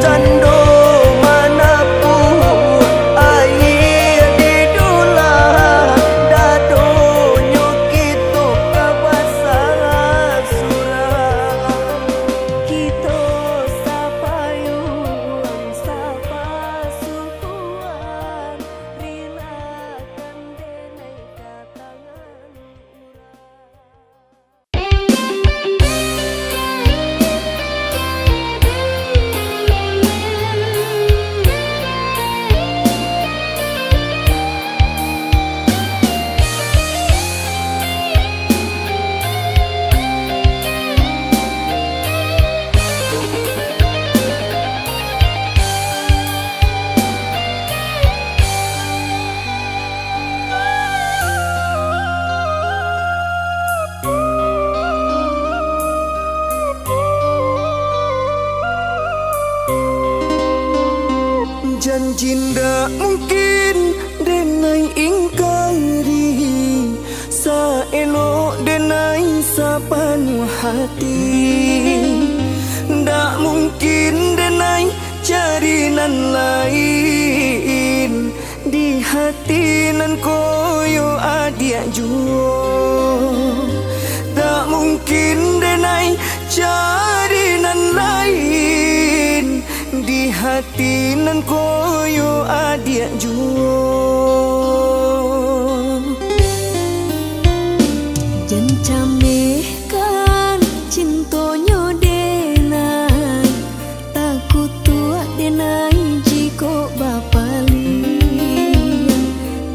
Cando janji ndak mungkin denai ingkari, saelok denai sapanu hati. Ndak mungkin denai cari nan lain, di hati nan koyo adia juo. Tak mungkin denai cari nan lain, di hati nan koyo adia juo. Jan camehkan cintonyo denai, takut tua denai jiko bapali.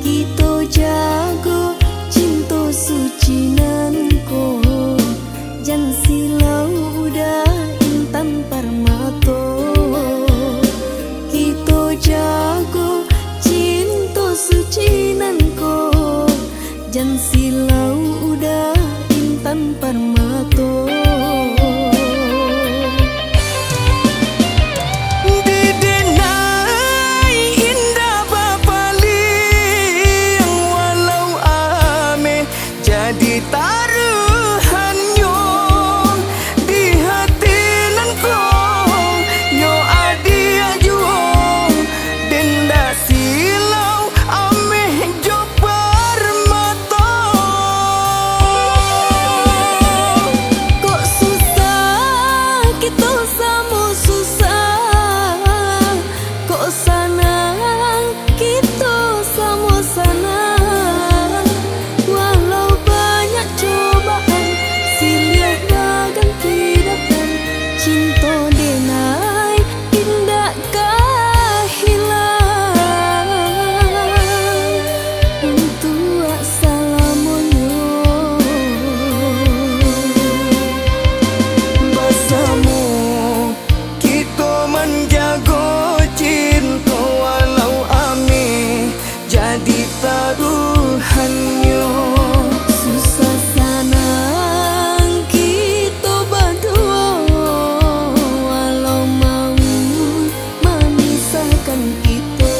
Kito jago cinto suci nanko, jan silau udah intan parmato. Kito jago cinto suci nanko, jan silau udah intan parmato. Jadi taruhannya di hati nan ko yo adia juo, denda silau ameh jo parmato. Kok susah kita sama susah, kok senang kita sama senang. Jadi taruhannya susah senang kita berdua, walau mau memisahkan kita.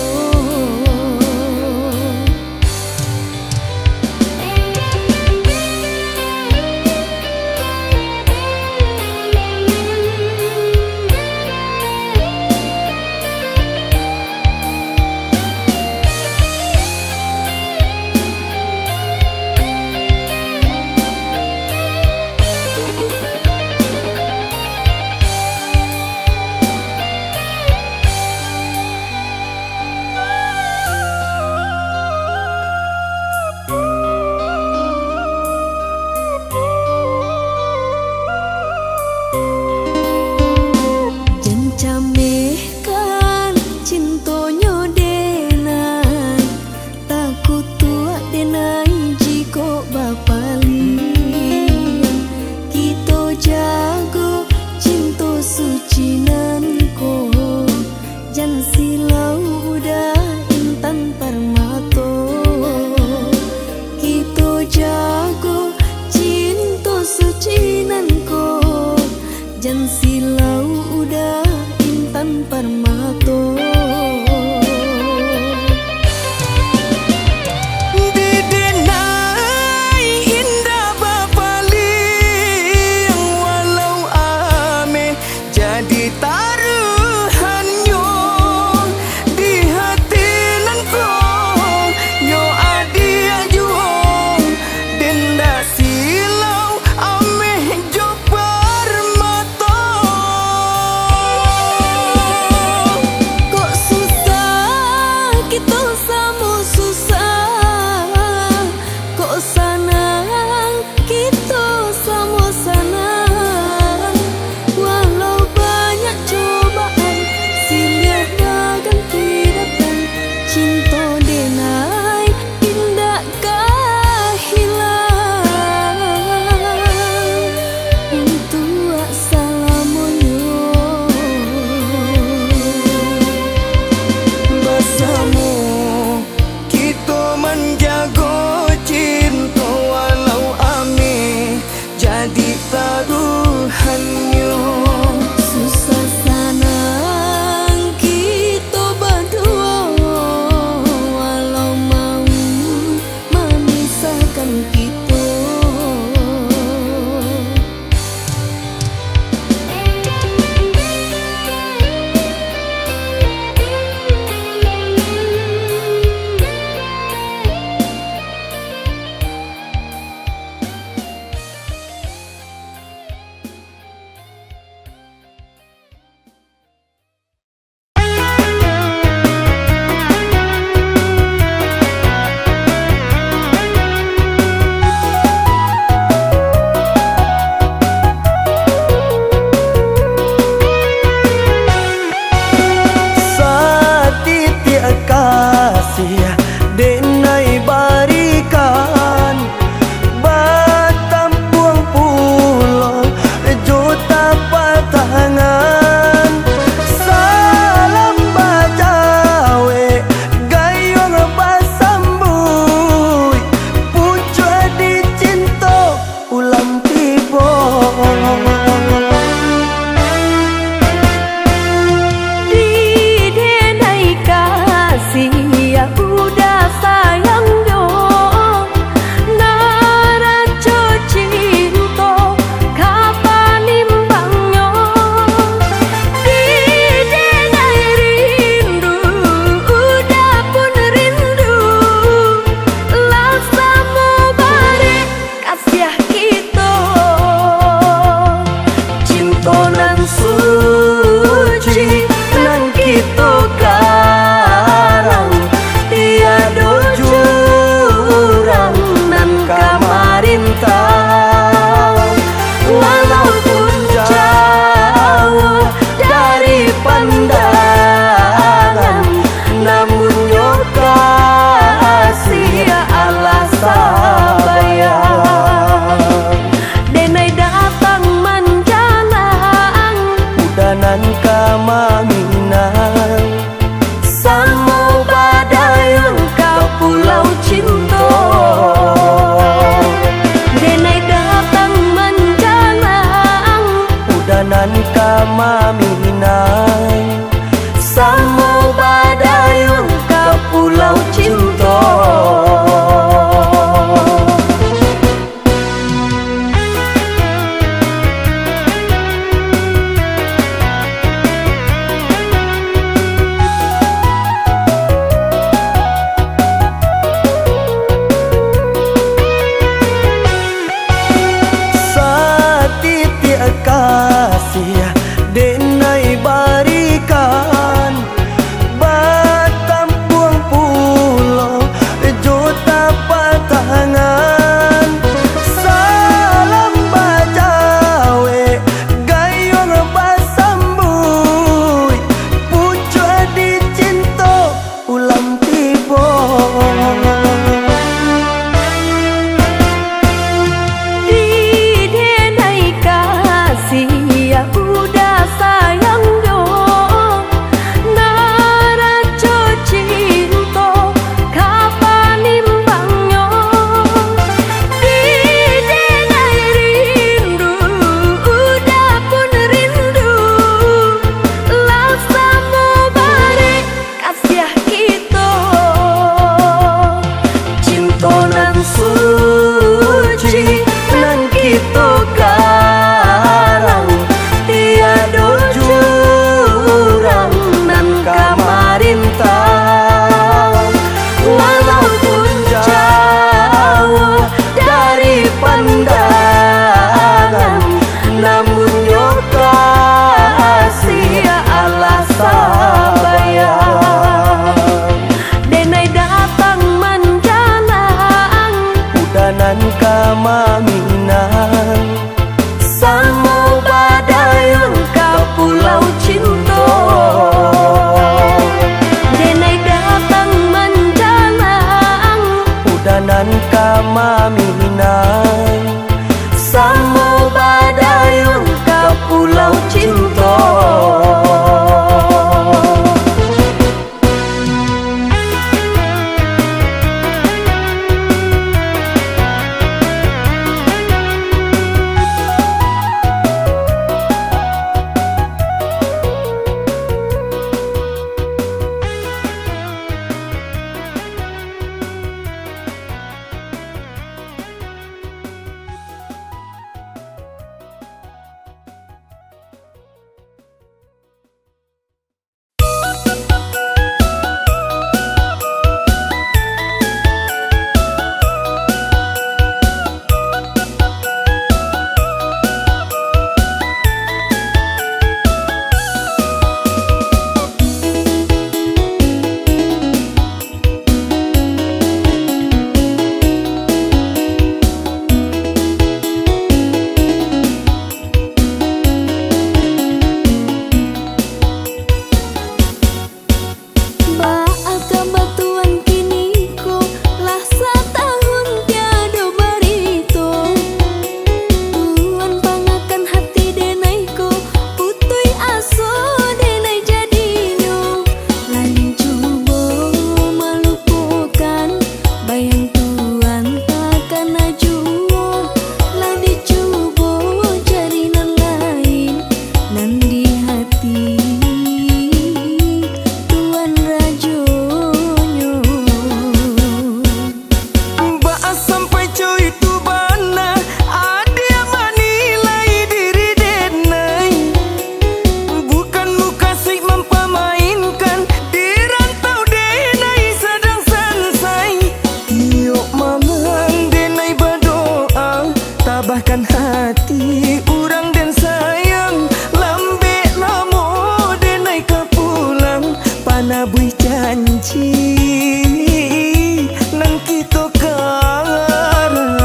Camehkan cintonyo denai, takut tua denai jiko bapali. Kito jago cinto suci nanko, jan silau udah intan parmato. Kito jago cinto suci nanko, jan silau udah intan parmato. Didenai indah bapaling, walau ame jadi taruhannya di hati nan ko yo adia juo, denda silau ameh jo parmato. tabahkan hati urang dan sayang, lambe lamo denai ka pulang, panabui janji nang kita karang.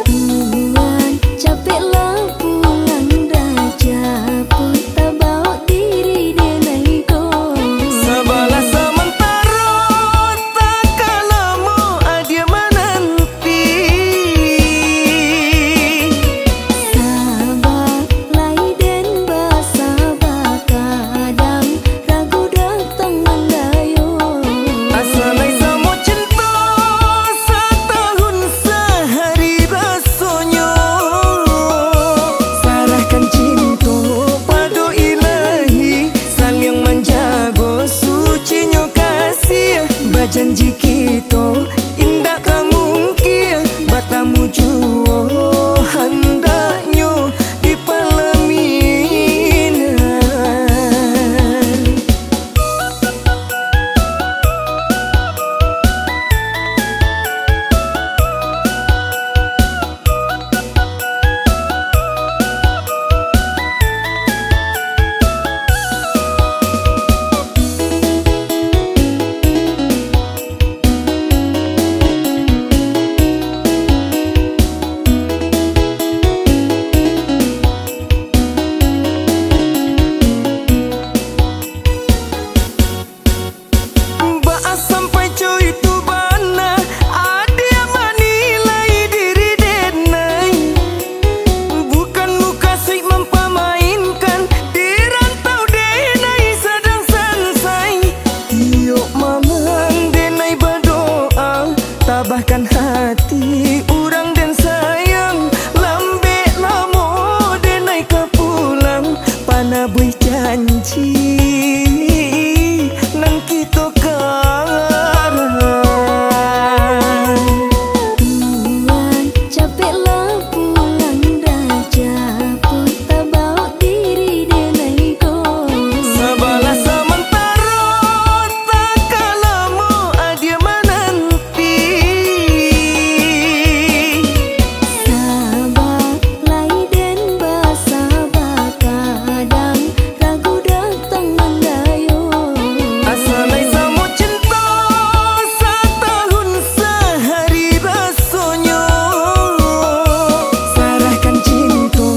Tuan capeklah pulang raja, pun tak bawa diri denai ko. Sabalah sementara tak kalamo adia menanti. Sabar lai den basabah, kadang ragu datang mendayo. Asalai samo cinta setahun sehari rasonyo. Sarahkan cinta pada ilahi, saling menjaga sucinyo kasih. Berjanji kita indah mungkin batamu jua hendaknya di pelaminan. Baas sampai cuy tu bana, adia menilai diri denai. Bukan muka sik mempamainkan, di rantau denai sedang selesai. Yuk mamang denai berdoa, tabahkan hati urang dan sayang, lambe lamo denai ka pulang, panabui janji nang kita karang. Tuan capeklah pulang raja, pun tak bawa diri denai ko. Sabalah sementara tak kalamo adia menanti. Sabar lai den basabah, kadang ragu datang mendayo. Asalai samo cinta setahun sehari rasonyo. Sarahkan cinta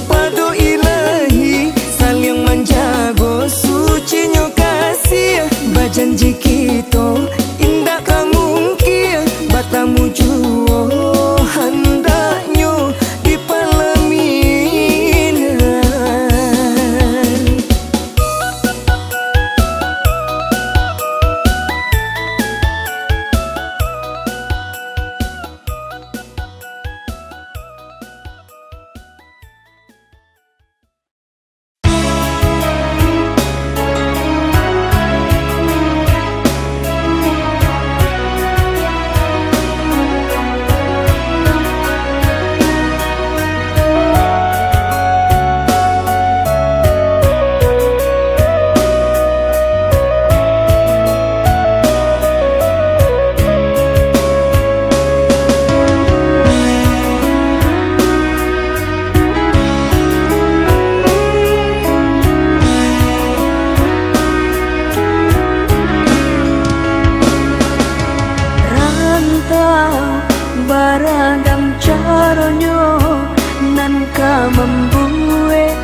pada ilahi, saling menjaga sucinyo kasih. Berjanji kita indah mungkin batamu jua hendaknya di pelaminan. Rantau beragam caranya, nan ka membuat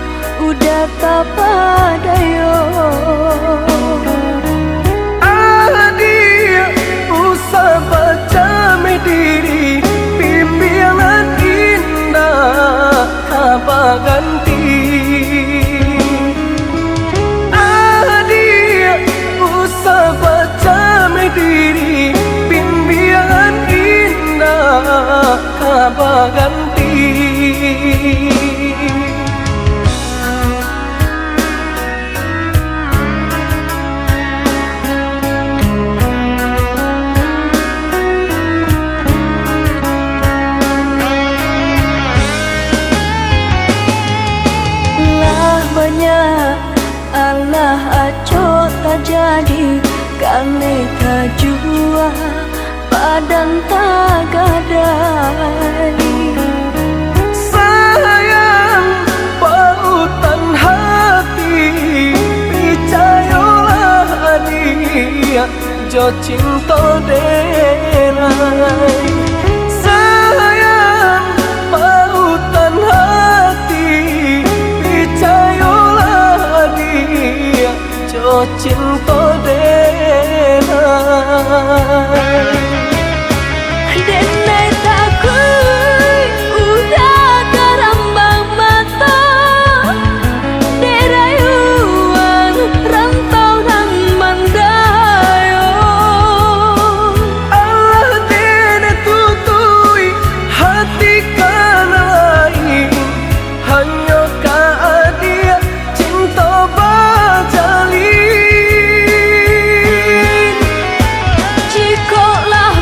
udah tak padayo. Adia usah baca mediri, pimpinan indah apa ganti. Adia usah baca mediri, pimpinan indah apa ganti. Allah aco tak jadi, kane tak jua badan tak gadai. Sayang pautan hati, percayalah dia jo cinta denai. Sayang pautan hati, percayalah dia jo cinta denai. Denai takui udah karambang mata, derayuan rantau dan mandayo. Allah dene tutui hati kanai, hanya ka dia cinta bajalin. Jikolah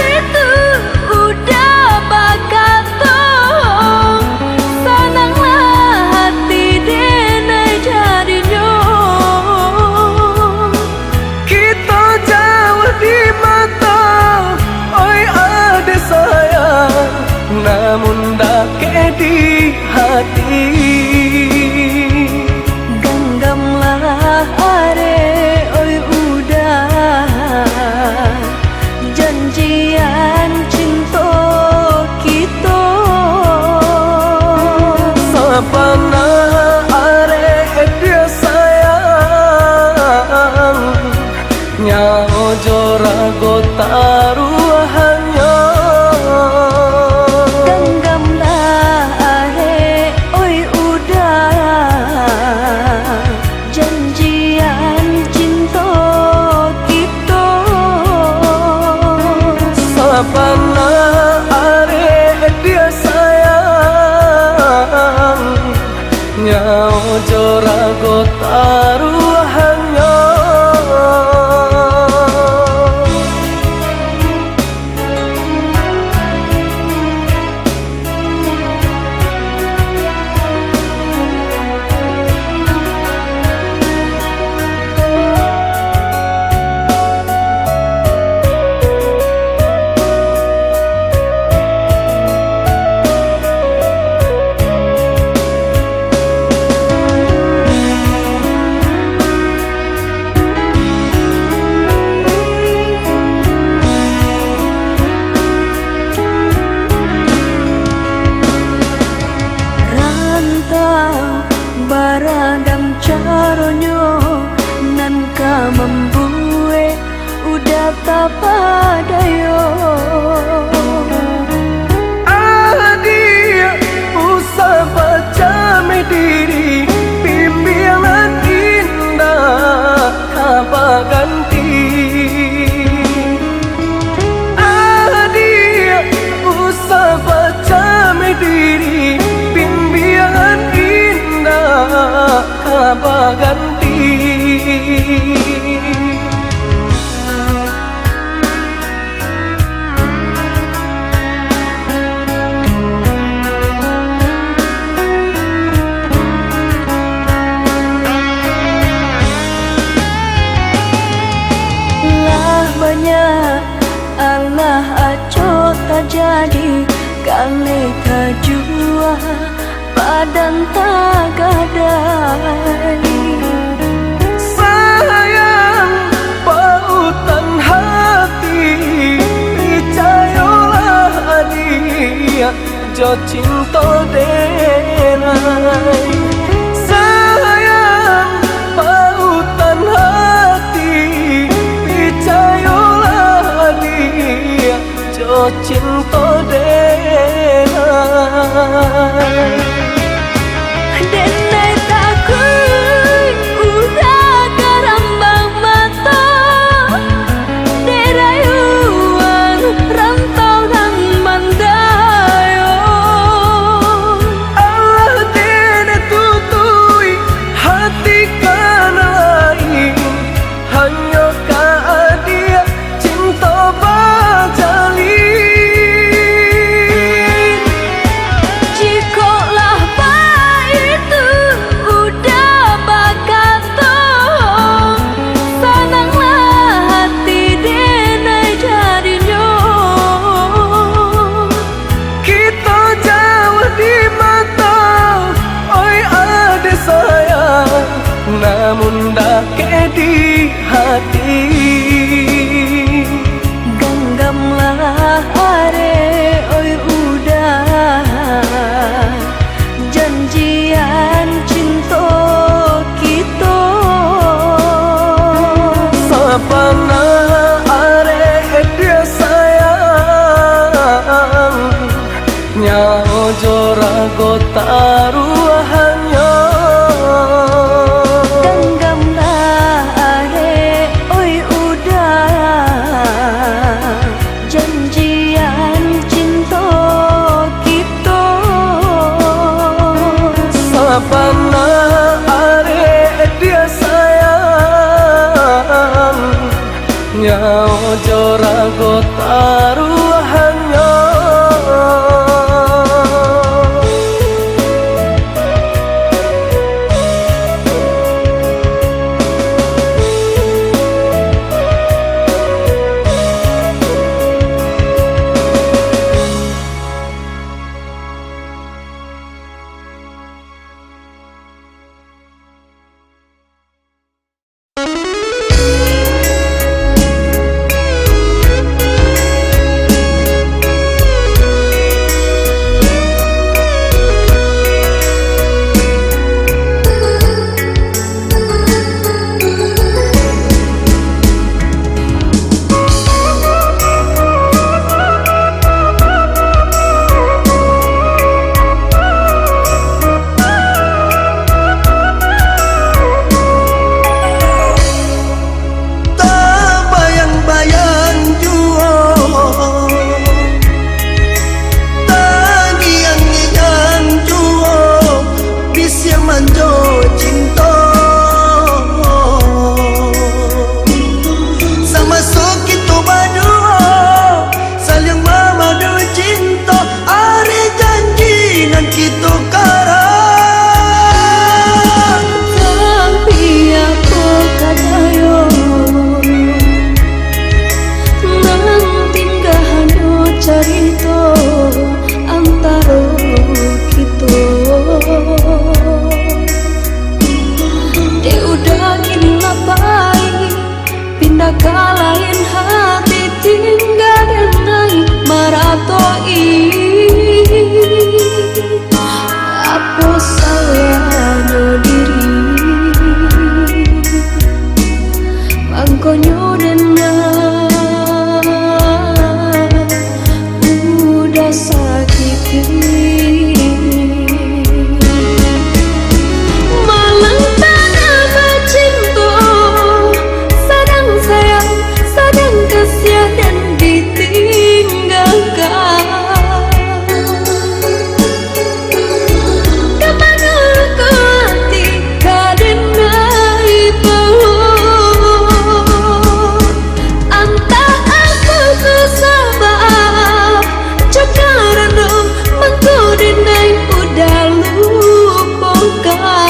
itu udah bakato, senanglah hati denai jadinya. Kita jauh di mata, oi ada sayang, namun dake di hati. Genggamlah are oi udah janjian cinta kita. Sapana are dia sayang, nyao jorago taruhannya. Genggamlah are oi udah janjian cinta kita. Sapana are dia sayang, nyao jorago taruhannya. Barangam caronyo nan ka membuat udah tak padayo. Dia usah baca mediri, bimbingan indah apa ganti. Dia usah baca mediri, bimbingan indah apa ganti. Allah aco tak jadi kali tajua badan tak gadai. Sayang pautan hati, percayalah dia jo cinta denai. Sayang pautan hati, percayalah dia jo cinta denai. Denai takui udah karambang mata, derayuan rantau dan mandayo. Allah dene tutui hati kanai, hanya ka dia cinta bajalin. pendake di hati. Genggamlah are oi udah janjian cinta kita. Sapana are dia sayang, nyao jorago taruhannya. Genggamlah are oi udah janjian cinta kita. Sapana are dia sayang, nyao jorago taruhannya. Kalahin hati tinggal dengan maratoi. Apa salahnya diri mangkonyo dengan udah sakiti. Malang tanah bercinta sadang sayang, sadang kasihan dan ditinggalkan. Kemana ke hati kadenai bau antah aku kesabar cakaran mangko denai udah lupakan.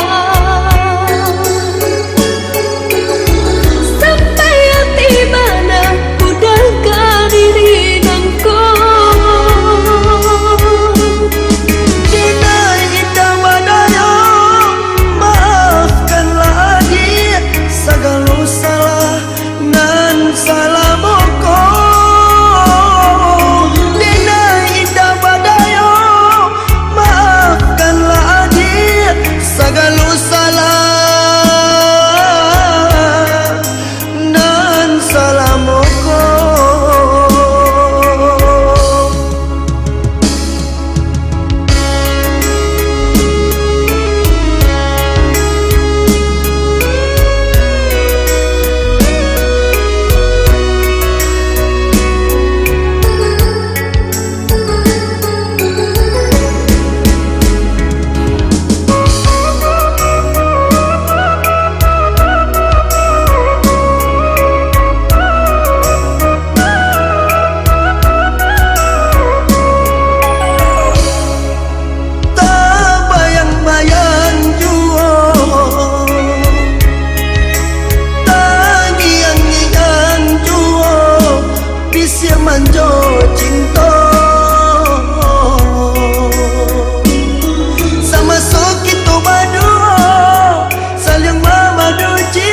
Sama so kita berdua saling memadu cinta.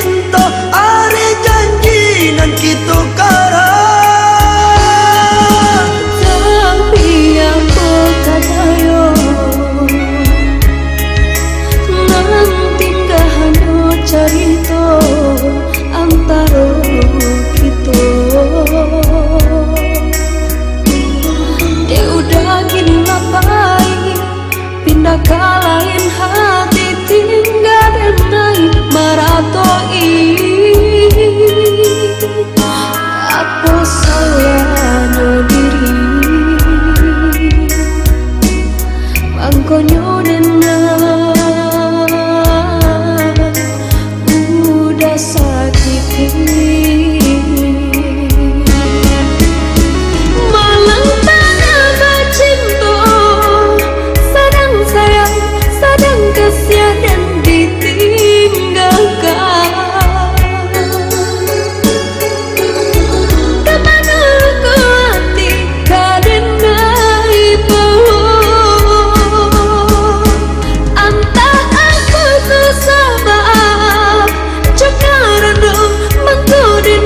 menyakiti. Malang tanya bercinta, sedang sayang, sedang kasihan dan ditinggalkan. Kemana ku hati karena ibu, antah aku tu sabar, cakap renung mengkode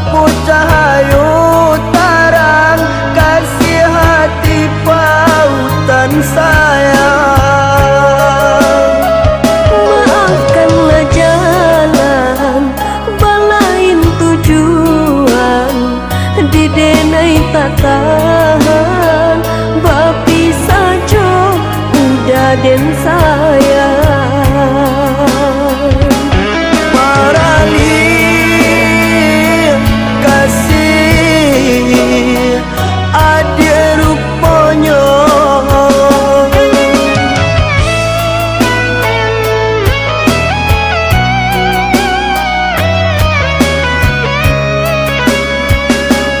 rupa cahayu tarang kasih hati pautan sayang. Maafkanlah jalan balain tujuan di denai tak tahan bapi saja udah den sayang. Marali kasih ada rupanya.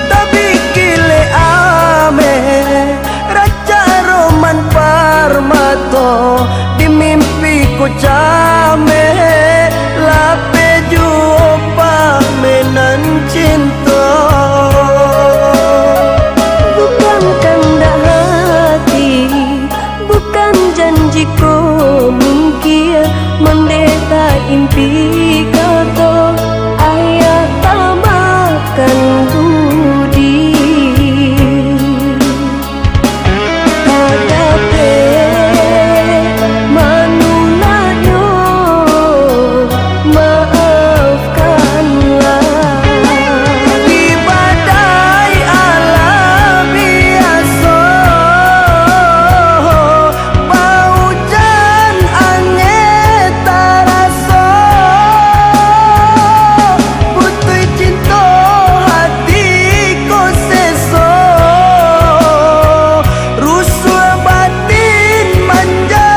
Tapi kile ame raja roman parmato di mimpiku came lape jumpa menan cinta. Bukan kehendak hati, bukan janjiku mungkin mendeta impi kata ayah tak makan budi. Hadapi manulanya maafkanlah. Di badai alam biasa baujan angin tarasa putih cinta hatiku seso rusuh batin menjalaninya.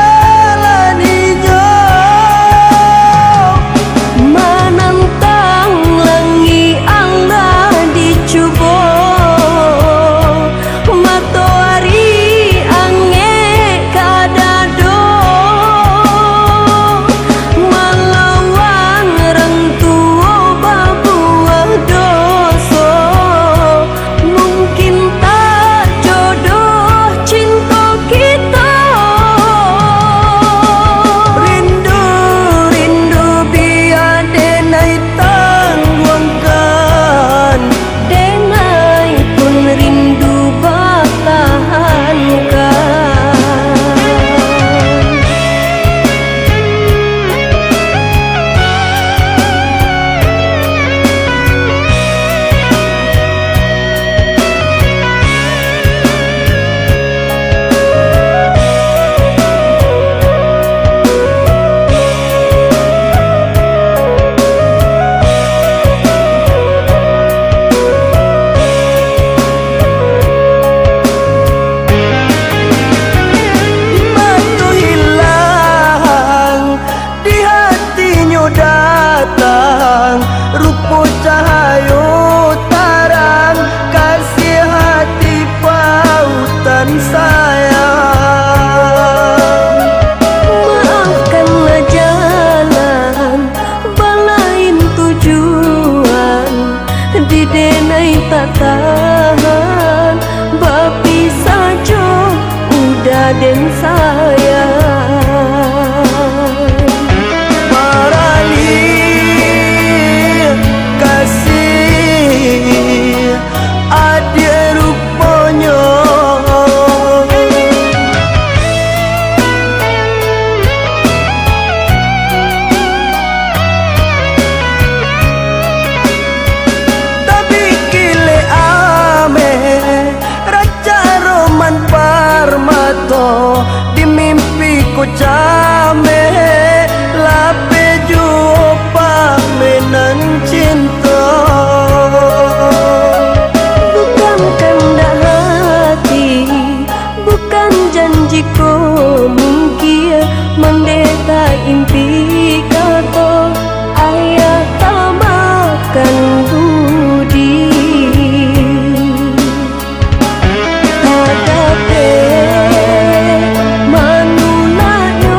Menantang langi Allah dicuba matahari angin kadado melawan rentua babuah dosa mungkin tak jodoh cinta kita. Rindu biar denai tangguhkan. Denai pun rindu pertahankan. Batu hilang di hatinya datang rupa cahayu tarang kasih hati pautan sayang. Maafkanlah jalan balain tujuan di denai tak tahan bapi saja udah den sayang. Marali kasih ada rupanya. Tapi kile ame raja roman parmato di mimpiku came lape jumpa menan cinta. Bukan kehendak hati, bukan janjiku mungkin mendeta impi kata ayah tak makan budi. Hadapi manulanya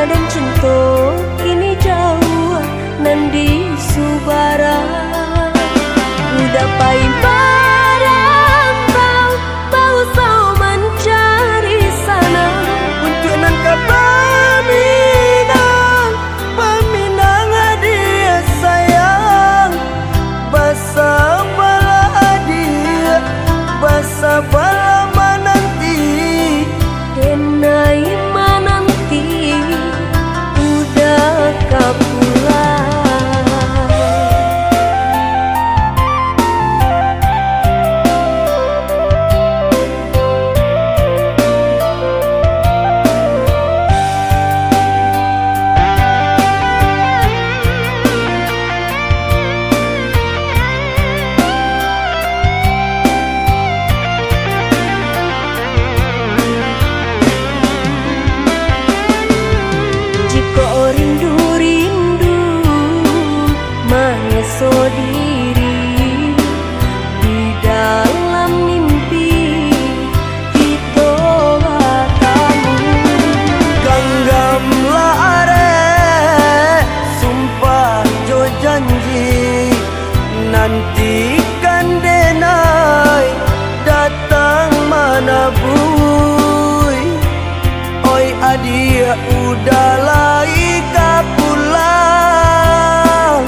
dan cinta kini jauh nandi subara. Udah paling barang bau sau mencari sana untuk nangkap peminang hadiah sayang. Basa bala hadiah, basa bala menanti. denai menanti udah kapulang. So diri di dalam mimpi kita kamu. Genggamlah are, sumpah jo janji, nantikan denai datang mana bui. Oi adia udahlah ika pulang.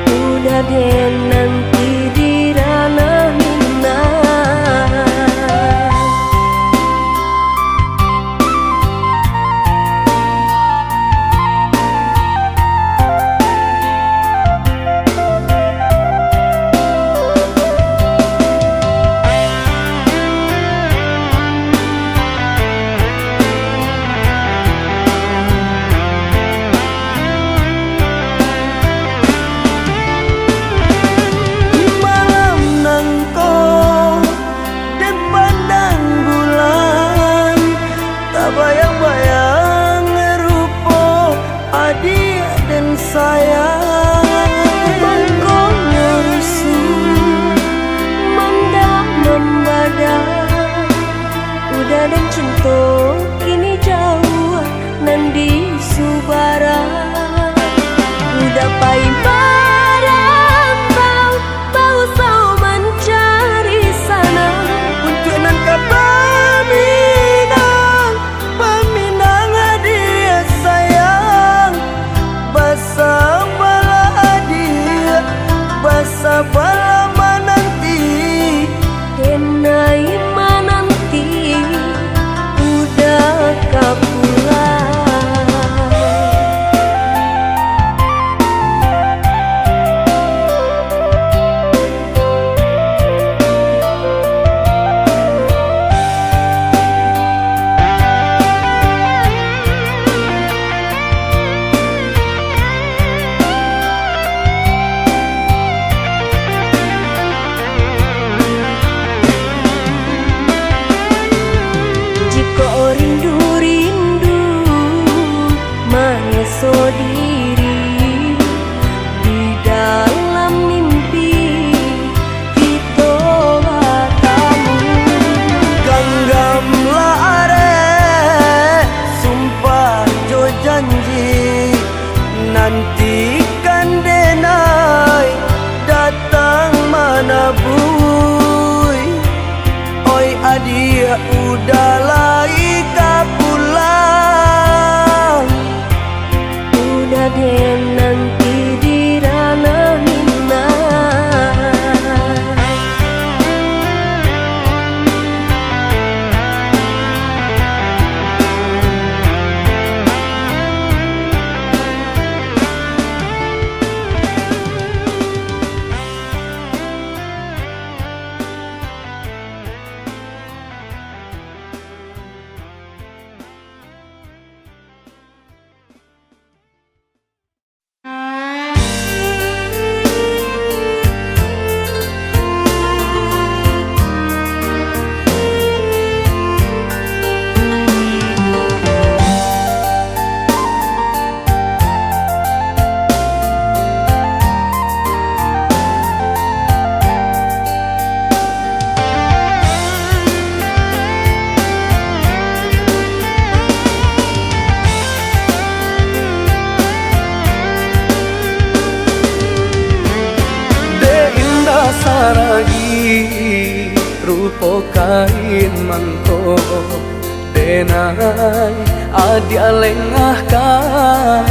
Udah deh nanti di ranah minang. Bayang-bayang rupa adik dan sayang. Bangko ngerusu manda membadak. Udah dan cinta kini jauh nandi subara. Udah paling barang bau sau mencari sana untuk nangkap peminang hadiah sayang. Basa bala hadiah, basa bala menanti. denai menanti udah kapulang. Rindu-rindu mengeso diri di dalam mimpi kita kamu. Genggamlah are, sumpah jo janji, nantikan denai datang mana bui. Oi adia udahlah ika pulang. Udah deh nanti di ranah minang. rupo kain mangko denai adia lengahkan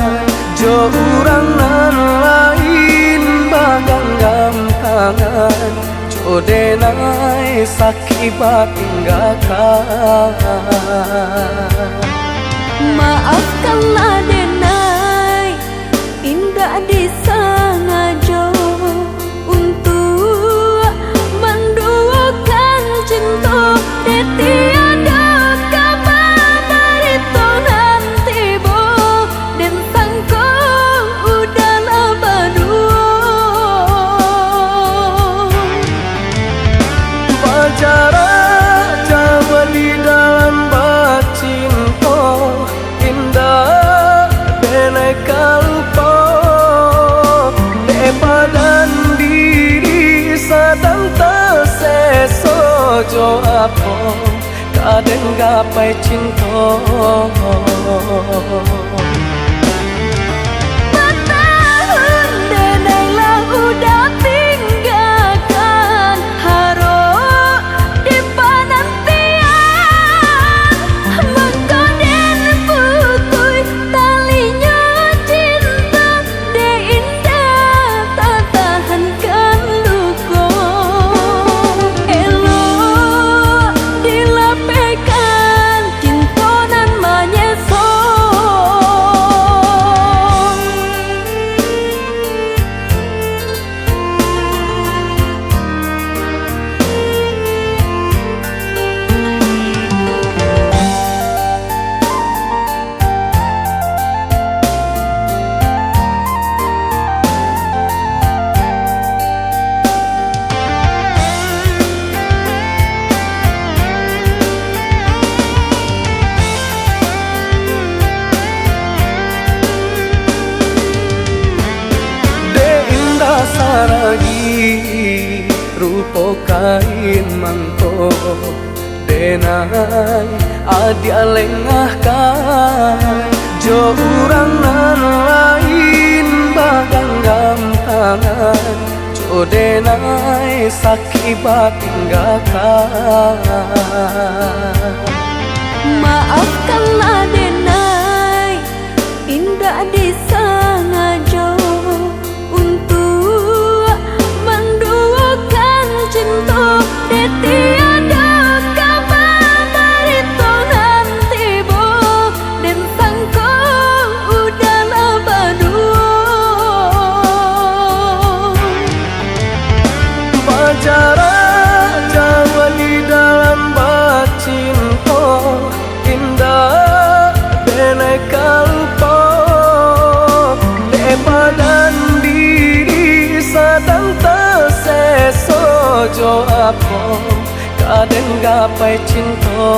jo urang nan lain bagang gampangan jo denai sakibat tinggalkan. Maafkanlah denai, indah disengaja untuk menduakan cinta di tiada kabar berita nanti bo dan sangka udahlah berdua. Pajaran Jawa di dalam bacinta indah denai kalpo depadan diri sadang terseso jo apa kadang gapai cinta. Bertahun denai lah udah tinggalkan harap di penantian menggoden putui talinya cinta de indah tak tahankan luka elok dilapehkan cinta nan menyesal. Saragi rupo kain mangko denai adia lengahkan jo urang nan lain bagang gampangan jo denai sakibat tinggalkan. Maafkanlah denai, indah disengaja untuk menduakan cinta di tiada kabar berita nanti bo dan sangka udahlah berdua. Pajaran Jawa di dalam bacinta indah denai kalpo depadan diri sadang terseso jo apa kadang gapai cinta.